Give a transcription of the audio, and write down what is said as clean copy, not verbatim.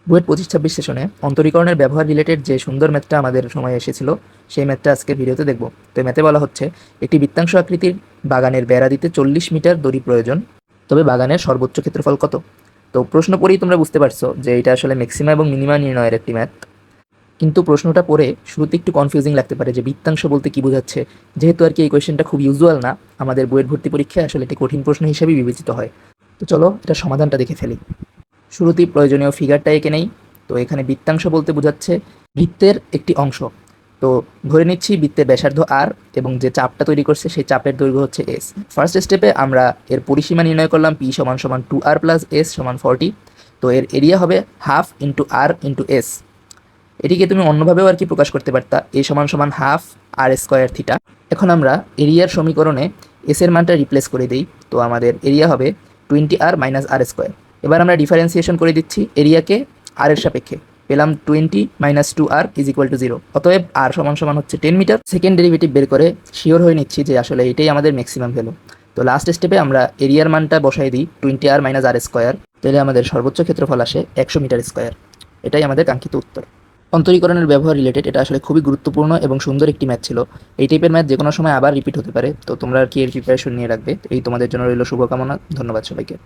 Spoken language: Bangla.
বুয়েট 25-26 সেশনে অন্তরীকরণের ব্যবহার রিলেটেড যে সুন্দর ম্যাথটা আমাদের সময় এসেছিল, সেই ম্যাথটা আজকে ভিডিওতে দেখব। তো এই ম্যাথে বলা হচ্ছে একটি বৃত্তাংশ আকৃতির বাগানের বেড়া দিতে 40 মিটার দড়ি প্রয়োজন, তবে বাগানের সর্বোচ্চ ক্ষেত্রফল কত? তো প্রশ্ন পড়েই তোমরা বুঝতে পারছো যে এটা আসলে ম্যাক্সিমা এবং মিনিমা নির্ণয়ের একটি ম্যাথ। কিন্তু প্রশ্নটা পড়ে শুরুতে একটু কনফিউজিং লাগতে পারে যে বৃত্তাংশ বলতে কি বোঝাচ্ছে। যেহেতু আর কি এই কোয়েশ্চেনটা খুব ইউজুয়াল না, আমাদের বুয়েট ভর্তি পরীক্ষায় আসলে এটি কঠিন প্রশ্ন হিসেবেই বিবেচিত হয়। তো চলো এটা সমাধানটা দেখে ফেলি। শুরুতেই প্রয়োজনীয় ফিগারটা এঁকে নেই। তো এখানে বৃত্তাংশ বলতে বোঝাচ্ছে বৃত্তের একটি অংশ। তো ধরে নিচ্ছি বৃত্তের ব্যাসার্ধ আর এবং যে চাপটা তৈরি করছে সেই চাপের দৈর্ঘ্য হচ্ছে এস। ফার্স্ট স্টেপে আমরা এর পরিসীমা নির্ণয় করলাম পি সমান সমান 2r প্লাস এস সমান 40। তো এর এরিয়া হবে হাফ ইন্টু আর ইন্টু এস। এটিকে তুমি অন্যভাবেও আর কি প্রকাশ করতে পারতা, এ সমান সমান হাফ আর স্কোয়ার থিটা। এখন আমরা এরিয়ার সমীকরণে এস এর মানটা রিপ্লেস করে দিই। তো আমাদের এরিয়া হবে 20r মাইনাস আর স্কোয়ার। এবার আমরা ডিফারেন্সিয়েশন করে দিচ্ছি এরিয়াকে আর এর সাপেক্ষে। পেলাম 20 minus 2r is equal to 0। অতএব আর সমান সমান হচ্ছে 10 মিটার। সেকেন্ড ডেরিভেটিভ বের করে শিওর হয়ে নিচ্ছি যে আসলে এটাই আমাদের ম্যাক্সিমাম ভ্যালু। তো লাস্ট স্টেপে আমরা এরিয়ার মানটা বসাই দিই 20r মাইনাস আর স্কোয়ার। তাহলে আমাদের সর্বোচ্চ ক্ষেত্রফল আসে 100 মিটার স্কোয়ার। এটাই আমাদের কাঙ্ক্ষিত উত্তর। অন্তরীকরণের ব্যবহার রিলেটেড এটা আসলে খুবই গুরুত্বপূর্ণ এবং সুন্দর একটি ম্যাথ ছিল। এই টাইপের ম্যাথ যে কোনো সময় আবার রিপিট হতে পারে, তো তোমরা আর কি এর প্রিপারেশন নিয়ে রাখবে। এই তোমাদের জন্য রইল শুভকামনা। ধন্যবাদ সবাইকে।